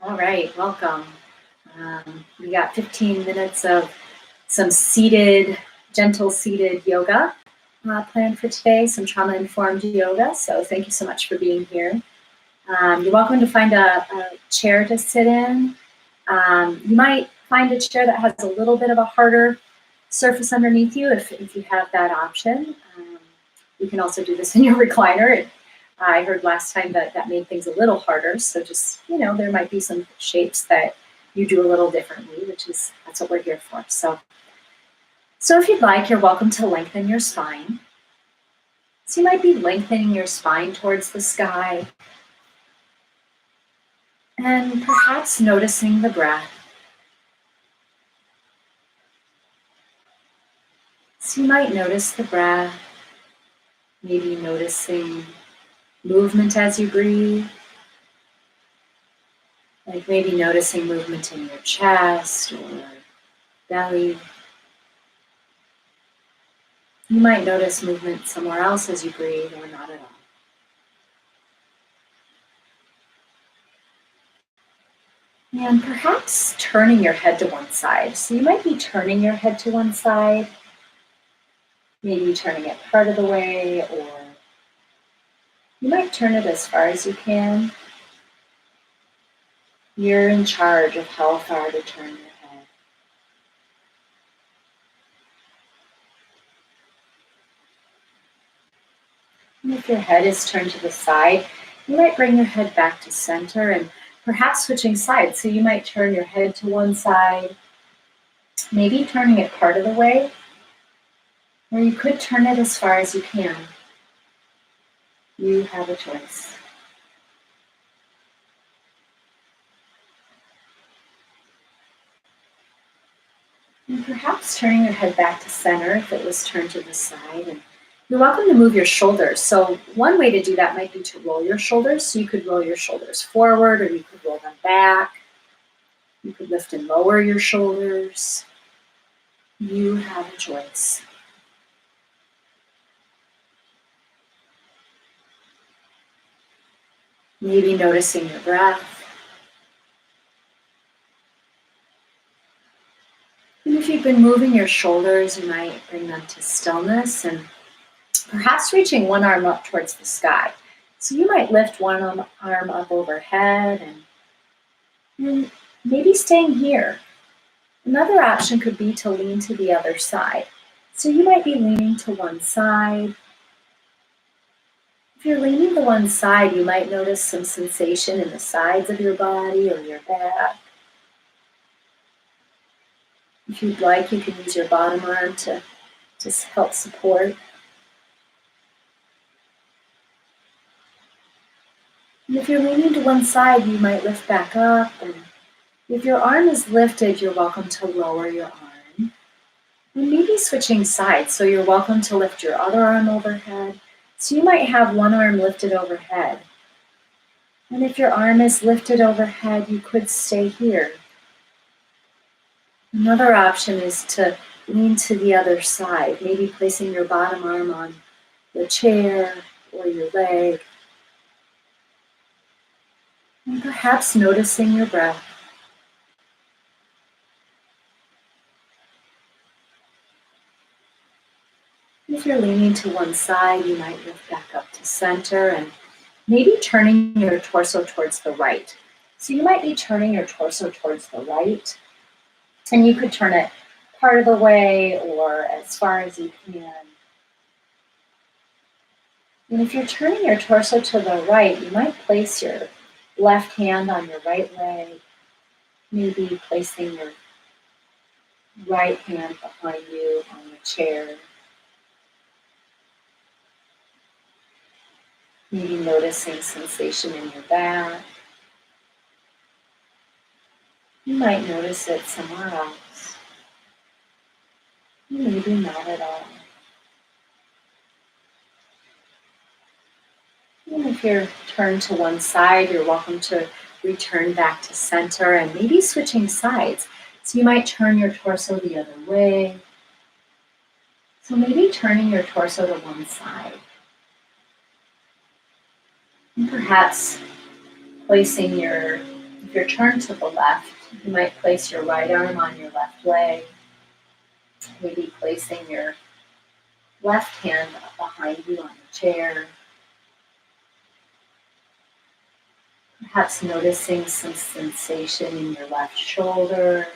All right, welcome. We got 15 minutes of some seated, gentle seated yoga planned for today, some trauma-informed yoga. So thank you so much for being here. You're welcome to find a chair to sit in. You might find a chair that has a little bit of a harder surface underneath you if you have that option. You can also do this in your recliner. I heard last time that made things a little harder. So just, there might be some shapes that you do a little differently, that's what we're here for. So if you'd like, you're welcome to lengthen your spine. So you might be lengthening your spine towards the sky and perhaps noticing the breath. So you might notice the breath, maybe noticing movement as you breathe, like maybe noticing movement in your chest or belly. You might notice movement somewhere else as you breathe or not at all. And perhaps turning your head to one side. So you might be turning your head to one side, maybe turning it part of the way, or you might turn it as far as you can. You're in charge of how far to turn your head. And if your head is turned to the side, you might bring your head back to center and perhaps switching sides. So you might turn your head to one side, maybe turning it part of the way, or you could turn it as far as you can. You have a choice. And perhaps turning your head back to center if it was turned to the side. And you're welcome to move your shoulders. So one way to do that might be to roll your shoulders. So you could roll your shoulders forward or you could roll them back. You could lift and lower your shoulders. You have a choice. Maybe noticing your breath. And if you've been moving your shoulders, you might bring them to stillness and perhaps reaching one arm up towards the sky. So you might lift one arm up overhead and maybe staying here. Another option could be to lean to the other side. So you might be leaning to one side. If you're leaning to one side, you might notice some sensation in the sides of your body or your back. If you'd like, you can use your bottom arm to just help support. And if you're leaning to one side, you might lift back up. And if your arm is lifted, you're welcome to lower your arm. And maybe switching sides. So you're welcome to lift your other arm overhead. So you might have one arm lifted overhead. And if your arm is lifted overhead, you could stay here. Another option is to lean to the other side, maybe placing your bottom arm on the chair or your leg. And perhaps noticing your breath. If you're leaning to one side, you might lift back up to center and maybe turning your torso towards the right. So you might be turning your torso towards the right. And you could turn it part of the way or as far as you can. And if you're turning your torso to the right, you might place your left hand on your right leg, maybe placing your right hand behind you on the chair. Maybe noticing sensation in your back. You might notice it somewhere else. Maybe not at all. And if you're turned to one side, you're welcome to return back to center and maybe switching sides. So you might turn your torso the other way. So maybe turning your torso to one side. And perhaps placing if your turn to the left, you might place your right arm on your left leg, maybe placing your left hand up behind you on the chair. Perhaps noticing some sensation in your left shoulder.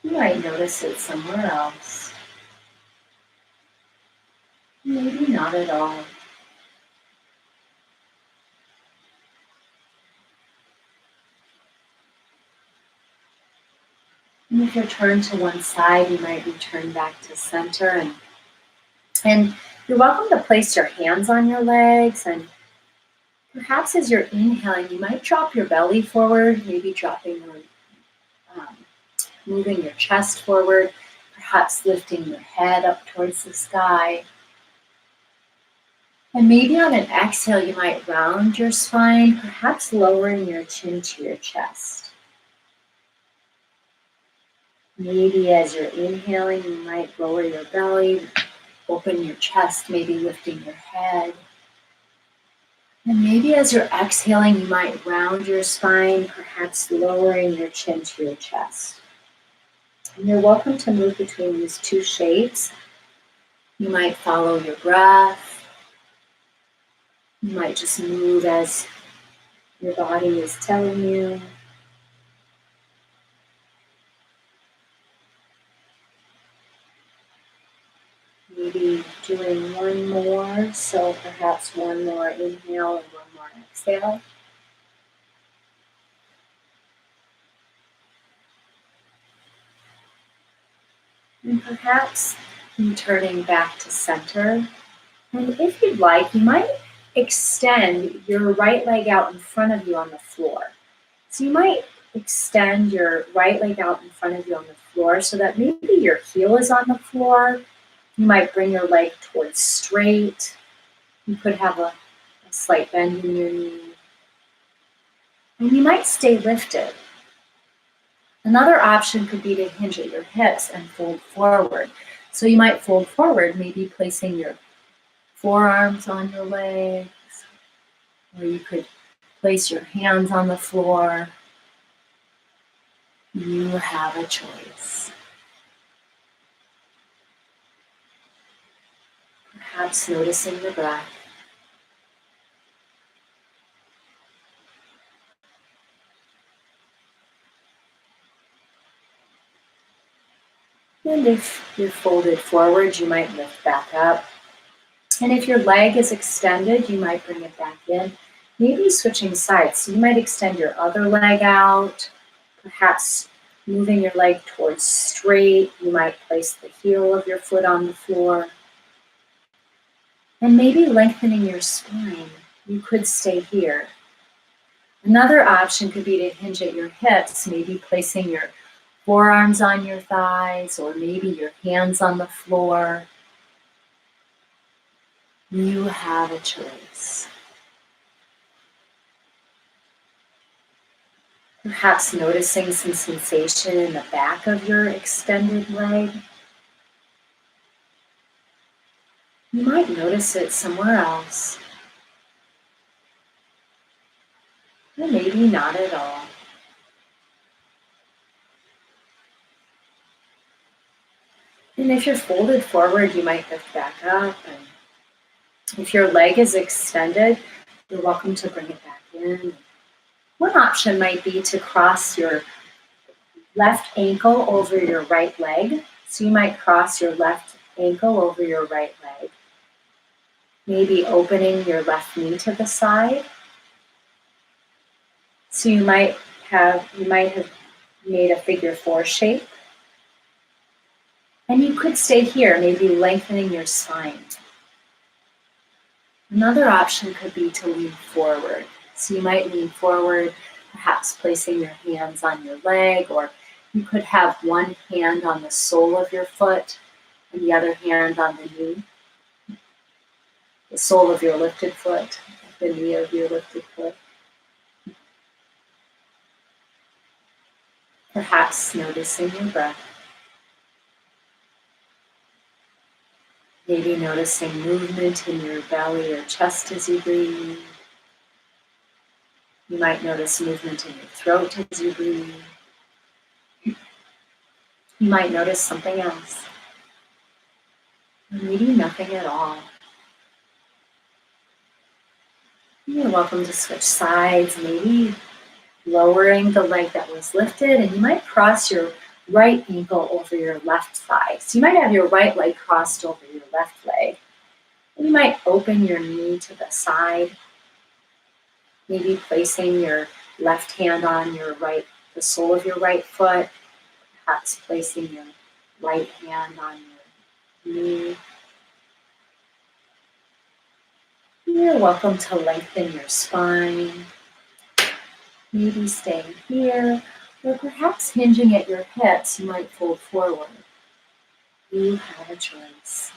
You might notice it somewhere else. Maybe not at all. And if you're turned to one side, you might return back to center. And you're welcome to place your hands on your legs. And perhaps as you're inhaling, you might drop your belly forward, maybe moving your chest forward, perhaps lifting your head up towards the sky. And maybe on an exhale, you might round your spine, perhaps lowering your chin to your chest. Maybe as you're inhaling, you might lower your belly, open your chest, maybe lifting your head. And maybe as you're exhaling, you might round your spine, perhaps lowering your chin to your chest. And you're welcome to move between these two shapes. You might follow your breath. You might just move as your body is telling you. Maybe doing one more, so perhaps one more inhale and one more exhale. And perhaps returning back to center. And if you'd like, you might extend your right leg out in front of you on the floor. So you might extend your right leg out in front of you on the floor so that maybe your heel is on the floor. You might bring your leg towards straight. You could have a slight bend in your knee. And you might stay lifted. Another option could be to hinge at your hips and fold forward. So you might fold forward, maybe placing your forearms on your legs, or you could place your hands on the floor. You have a choice. Perhaps noticing the breath. And if you're folded forward, you might lift back up. And if your leg is extended, you might bring it back in. Maybe switching sides. So you might extend your other leg out, perhaps moving your leg towards straight. You might place the heel of your foot on the floor. And maybe lengthening your spine. You could stay here. Another option could be to hinge at your hips, maybe placing your forearms on your thighs, or maybe your hands on the floor. You have a choice. Perhaps noticing some sensation in the back of your extended leg. You might notice it somewhere else. Or maybe not at all. And if you're folded forward, you might lift back up. And if your leg is extended, you're welcome to bring it back in. One option might be to cross your left ankle over your right leg. So you might cross your left ankle over your right leg. Maybe opening your left knee to the side. So you might have made a figure 4 shape. And you could stay here, maybe lengthening your spine. Another option could be to lean forward. So you might lean forward, perhaps placing your hands on your leg, or you could have one hand on the sole of your foot and the other hand on the knee. The sole of your lifted foot, the knee of your lifted foot. Perhaps noticing your breath. Maybe noticing movement in your belly or chest as you breathe. You might notice movement in your throat as you breathe. You might notice something else, or maybe nothing at all. You're welcome to switch sides, maybe lowering the leg that was lifted, and you might cross your right ankle over your left thigh. So you might have your right leg crossed over your left leg. And you might open your knee to the side, maybe placing your left hand on the sole of your right foot, perhaps placing your right hand on your knee. You're welcome to lengthen your spine, maybe staying here, or perhaps hinging at your hips, you might fold forward. You have a choice.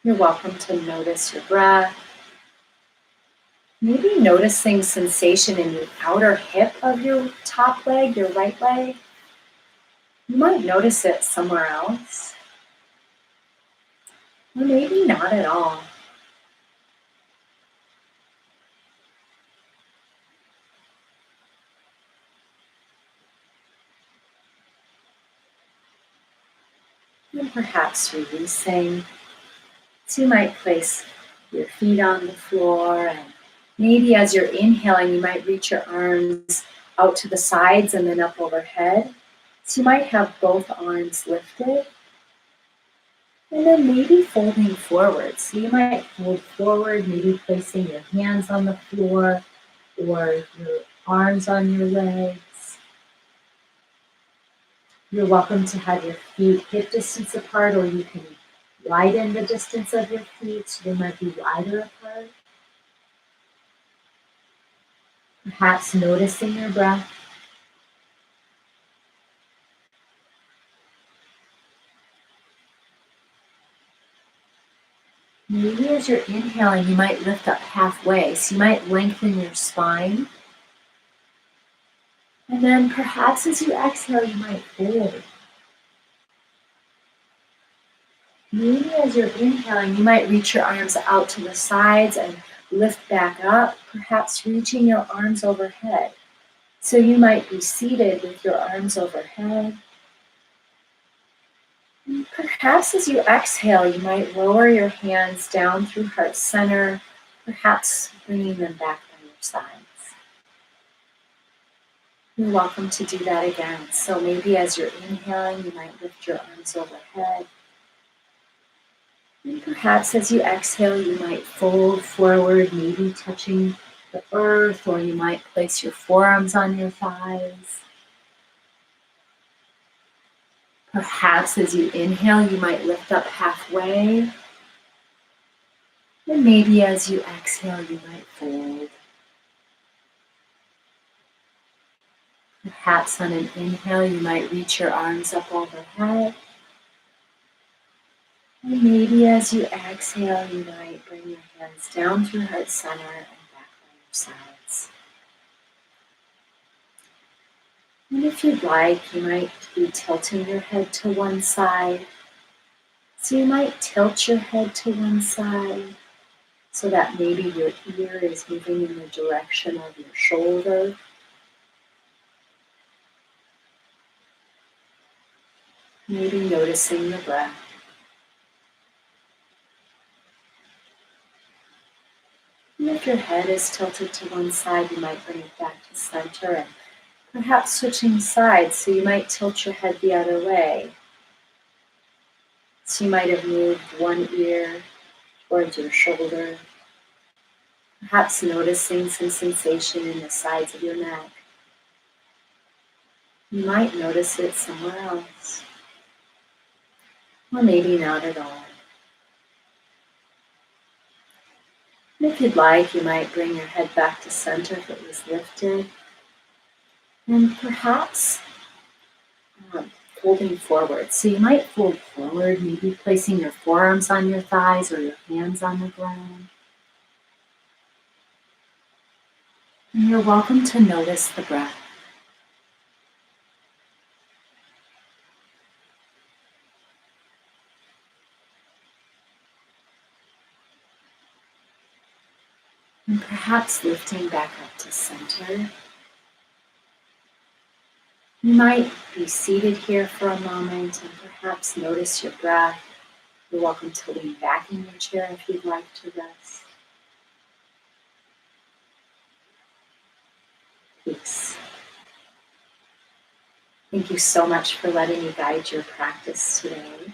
You're welcome to notice your breath. Maybe noticing sensation in the outer hip of your top leg, your right leg. You might notice it somewhere else, or maybe not at all. And perhaps releasing. So you might place your feet on the floor, and maybe as you're inhaling, you might reach your arms out to the sides and then up overhead. So you might have both arms lifted, and then maybe folding forward. So you might fold forward, maybe placing your hands on the floor or your arms on your legs. You're welcome to have your feet hip distance apart, or you can widen the distance of your feet so they might be wider apart. Perhaps noticing your breath. Maybe as you're inhaling, you might lift up halfway. So you might lengthen your spine. And then perhaps as you exhale, you might fold. Maybe as you're inhaling, you might reach your arms out to the sides and lift back up, perhaps reaching your arms overhead. So you might be seated with your arms overhead. And perhaps as you exhale, you might lower your hands down through heart center, perhaps bringing them back by your sides. You're welcome to do that again. So maybe as you're inhaling, you might lift your arms overhead. And perhaps as you exhale, you might fold forward, maybe touching the earth, or you might place your forearms on your thighs. Perhaps as you inhale, you might lift up halfway. And maybe as you exhale, you might fold. Perhaps on an inhale, you might reach your arms up overhead. And maybe as you exhale, you might bring your hands down through heart center and back by your sides. And if you'd like, you might be tilting your head to one side. So you might tilt your head to one side so that maybe your ear is moving in the direction of your shoulder. Maybe noticing the breath. And if your head is tilted to one side, you might bring it back to center and perhaps switching sides. So you might tilt your head the other way. So you might have moved one ear towards your shoulder, perhaps noticing some sensation in the sides of your neck. You might notice it somewhere else, or maybe not at all. And if you'd like, you might bring your head back to center if it was lifted, and perhaps folding forward. So you might fold forward, maybe placing your forearms on your thighs or your hands on the ground. And you're welcome to notice the breath. And perhaps lifting back up to center. You might be seated here for a moment and perhaps notice your breath. You're welcome to lean back in your chair if you'd like to rest. Peace. Thank you so much for letting me guide your practice today.